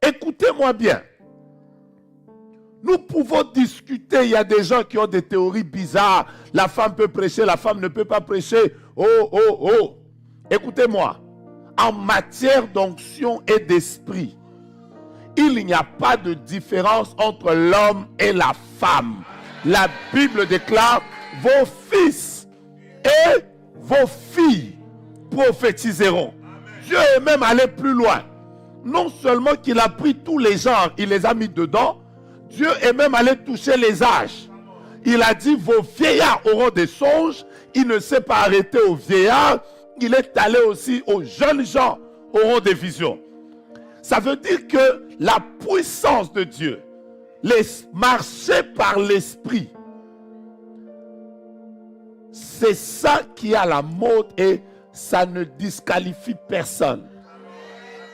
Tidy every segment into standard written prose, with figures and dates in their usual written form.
Écoutez-moi bien. Nous pouvons discuter, il y a des gens qui ont des théories bizarres. La femme peut prêcher, la femme ne peut pas prêcher. Oh. Écoutez-moi. En matière d'onction et d'esprit, il n'y a pas de différence entre l'homme et la femme. La Bible déclare, vos fils et vos filles prophétiseront. Dieu est même allé plus loin. Non seulement qu'il a pris tous les genres, il les a mis dedans, Dieu est même allé toucher les âges. Il a dit, vos vieillards auront des songes. Il ne s'est pas arrêté aux vieillards. Il est allé aussi aux jeunes gens auront des visions. Ça veut dire que la puissance de Dieu, marcher par l'esprit, c'est ça qui est à la mode et ça ne disqualifie personne.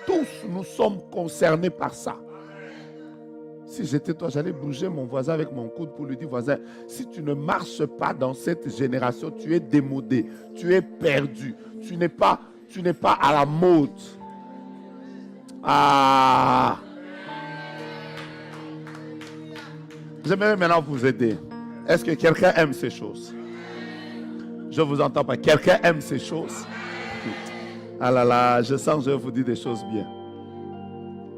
Tous nous sommes concernés par ça. Si j'étais toi, j'allais bouger mon voisin avec mon coude pour lui dire, voisin, si tu ne marches pas dans cette génération, tu es démodé, tu es perdu, tu n'es pas à la mode. Ah. J'aimerais maintenant vous aider. Est-ce que quelqu'un aime ces choses? Je ne vous entends pas. Quelqu'un aime ces choses? Ah là là, je sens que je vais vous dire des choses bien.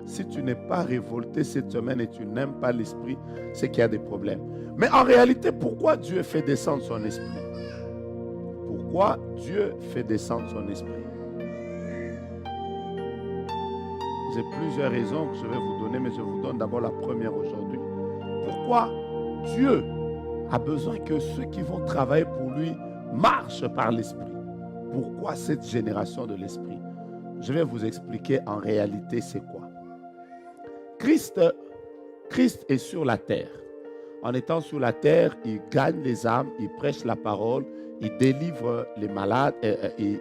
Si tu n'es pas révolté cette semaine et tu n'aimes pas l'esprit, c'est qu'il y a des problèmes. Mais en réalité, pourquoi Dieu fait descendre son esprit? Pourquoi Dieu fait descendre son esprit? J'ai plusieurs raisons que je vais vous donner, mais je vous donne d'abord la première aujourd'hui. Pourquoi Dieu a besoin que ceux qui vont travailler pour lui marchent par l'esprit? Pourquoi cette génération de l'esprit? Je vais vous expliquer en réalité c'est quoi. Christ est sur la terre. En étant sur la terre, il gagne les âmes, il prêche la parole, il délivre les malades, il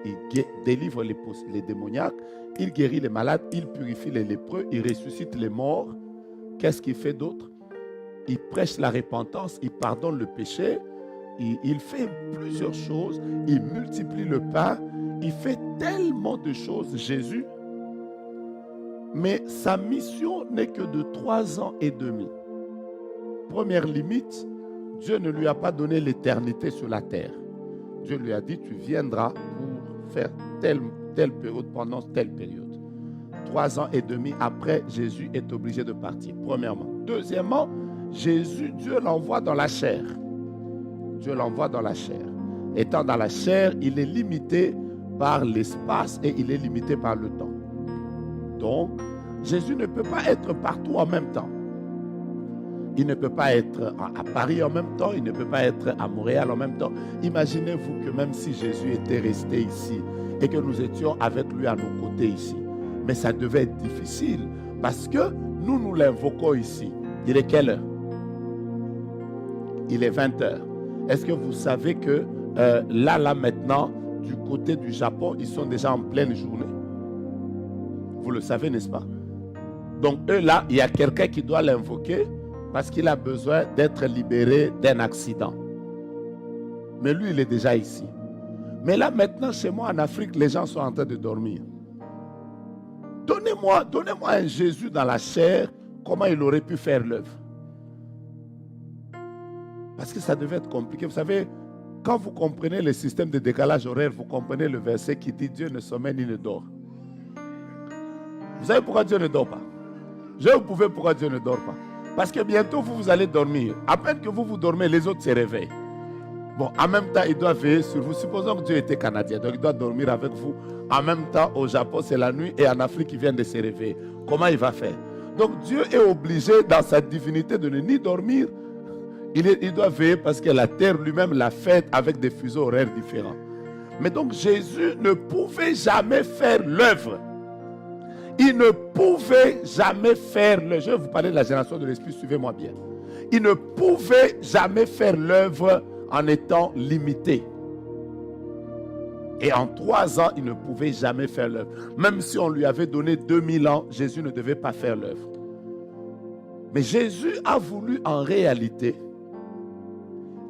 délivre les démoniaques, il guérit les malades, il purifie les lépreux, il ressuscite les morts. Qu'est-ce qu'il fait d'autre? Il prêche la repentance, il pardonne le péché, il fait plusieurs choses, il multiplie le pain, il fait tellement de choses, Jésus. Mais sa mission n'est que de 3 ans et demi. Première limite, Dieu ne lui a pas donné l'éternité sur la terre. Dieu lui a dit, tu viendras pour faire telle période pendant telle période. 3 ans et demi après, Jésus est obligé de partir, premièrement. Deuxièmement, Dieu l'envoie dans la chair. Dieu l'envoie dans la chair. Étant dans la chair, il est limité par l'espace et il est limité par le temps. Donc, Jésus ne peut pas être partout en même temps. Il ne peut pas être à Paris en même temps, il ne peut pas être à Montréal en même temps. Imaginez-vous que même si Jésus était resté ici et que nous étions avec lui à nos côtés ici, mais ça devait être difficile parce que nous l'invoquons ici. Il est quelle heure? Il est 20h. Est-ce que vous savez que là maintenant, du côté du Japon, ils sont déjà en pleine journée? Vous le savez, n'est-ce pas? Donc eux là, il y a quelqu'un qui doit l'invoquer parce qu'il a besoin d'être libéré d'un accident. Mais lui, il est déjà ici. Mais là maintenant, chez moi en Afrique, les gens sont en train de dormir. Donnez-moi un Jésus dans la chair, comment il aurait pu faire l'œuvre? Parce que ça devait être compliqué. Vous savez, quand vous comprenez le système de décalage horaire, vous comprenez le verset qui dit Dieu ne sommeille ni ne dort. Vous savez pourquoi Dieu ne dort pas? Je vais vous prouver pourquoi Dieu ne dort pas. Parce que bientôt vous allez dormir. À peine que vous dormez, les autres se réveillent. Bon, en même temps, il doit veiller sur vous. Supposons que Dieu était canadien, donc il doit dormir avec vous. En même temps, au Japon, c'est la nuit et en Afrique, il vient de se réveiller. Comment il va faire? Donc Dieu est obligé, dans sa divinité, de ne ni dormir. Il doit veiller parce que la terre lui-même l'a faite avec des fuseaux horaires différents. Mais donc Jésus ne pouvait jamais faire l'œuvre. Il ne pouvait jamais faire l'œuvre. Je vais vous parler de la génération de l'Esprit, suivez-moi bien. Il ne pouvait jamais faire l'œuvre en étant limité. Et en 3 ans, il ne pouvait jamais faire l'œuvre. Même si on lui avait donné 2000 ans, Jésus ne devait pas faire l'œuvre. Mais Jésus a voulu en réalité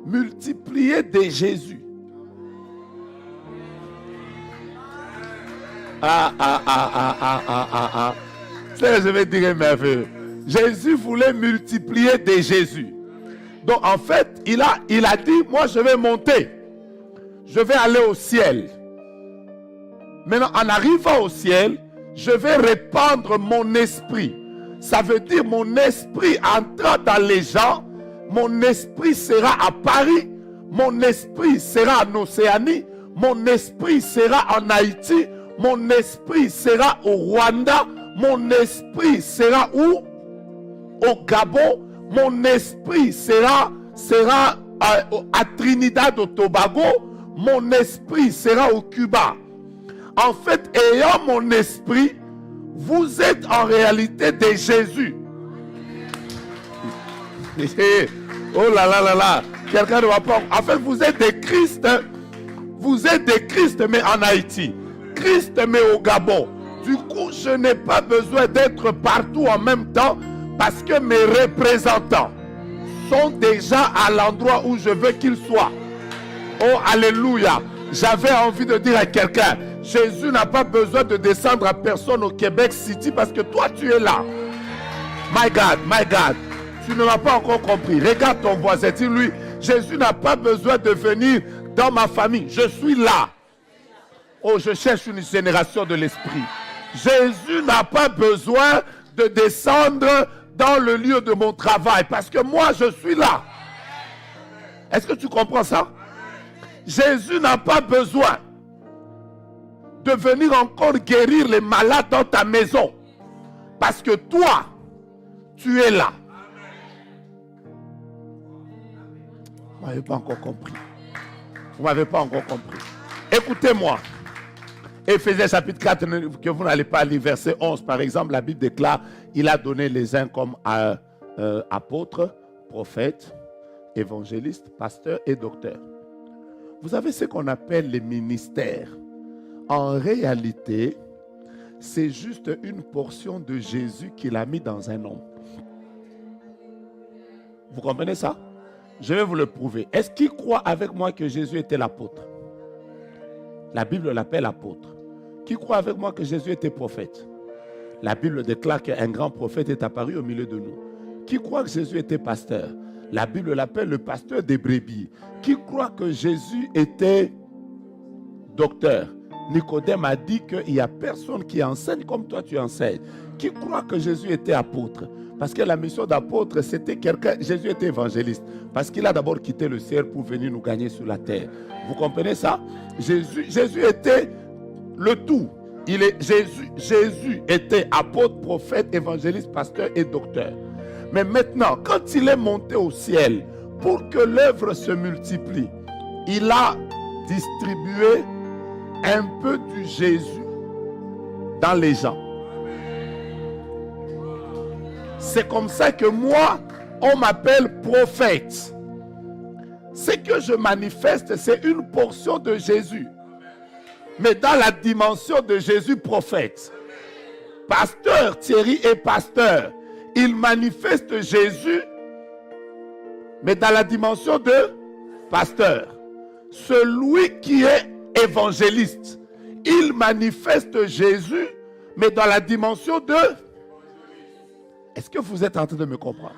multiplier des Jésus. Je vais dire merveilleux. Jésus voulait multiplier des Jésus. Donc en fait, il a dit, moi je vais monter. Je vais aller au ciel. Maintenant, en arrivant au ciel, je vais répandre mon esprit. Ça veut dire mon esprit entrant dans les gens. Mon esprit sera à Paris. Mon esprit sera en Océanie. Mon esprit sera en Haïti. Mon esprit sera au Rwanda. Mon esprit sera où? Au Gabon. Mon esprit sera à Trinidad au Tobago. Mon esprit sera au Cuba. En fait, ayant mon esprit, vous êtes en réalité des Jésus. Oh là là là là. Quelqu'un ne va pas. En fait, vous êtes des Christ. Hein? Vous êtes des Christ, mais en Haïti. Christ, mais au Gabon. Du coup, je n'ai pas besoin d'être partout en même temps parce que mes représentants sont déjà à l'endroit où je veux qu'ils soient. Oh, alléluia. J'avais envie de dire à quelqu'un, Jésus n'a pas besoin de descendre à personne au Québec City parce que toi, tu es là. My God, tu ne m'as pas encore compris. Regarde ton voisin, dis-lui, Jésus n'a pas besoin de venir dans ma famille. Je suis là. Oh, je cherche une génération de l'esprit. Jésus n'a pas besoin de descendre dans le lieu de mon travail parce que moi, je suis là. Est-ce que tu comprends ça? Jésus n'a pas besoin de venir encore guérir les malades dans ta maison parce que toi, tu es là. Vous n'avez pas encore compris. Vous n'avez pas encore compris. Écoutez-moi. Éphésiens chapitre 4, que vous n'allez pas lire, verset 11, par exemple, la Bible déclare, il a donné les uns comme apôtres, prophètes, évangélistes, pasteurs et docteurs. Vous avez ce qu'on appelle les ministères. En réalité, c'est juste une portion de Jésus qu'il a mis dans un homme. Vous comprenez ça? Je vais vous le prouver. Est-ce qu'il croit avec moi que Jésus était l'apôtre? La Bible l'appelle apôtre. Qui croit avec moi que Jésus était prophète? La Bible déclare qu'un grand prophète est apparu au milieu de nous. Qui croit que Jésus était pasteur? La Bible l'appelle le pasteur des brebis. Qui croit que Jésus était docteur? Nicodème a dit qu'il n'y a personne qui enseigne comme toi tu enseignes. Qui croit que Jésus était apôtre? Parce que la mission d'apôtre, c'était quelqu'un. Jésus était évangéliste. Parce qu'il a d'abord quitté le ciel pour venir nous gagner sur la terre. Vous comprenez ça? Jésus était le tout. Jésus était apôtre, prophète, évangéliste, pasteur et docteur. Mais maintenant, quand il est monté au ciel, pour que l'œuvre se multiplie, il a distribué un peu du Jésus dans les gens. C'est comme ça que moi, on m'appelle prophète. Ce que je manifeste, c'est une portion de Jésus. Mais dans la dimension de Jésus prophète. Pasteur, Thierry est pasteur. Il manifeste Jésus, mais dans la dimension de pasteur. Celui qui est évangéliste, il manifeste Jésus, mais dans la dimension de... Est-ce que vous êtes en train de me comprendre?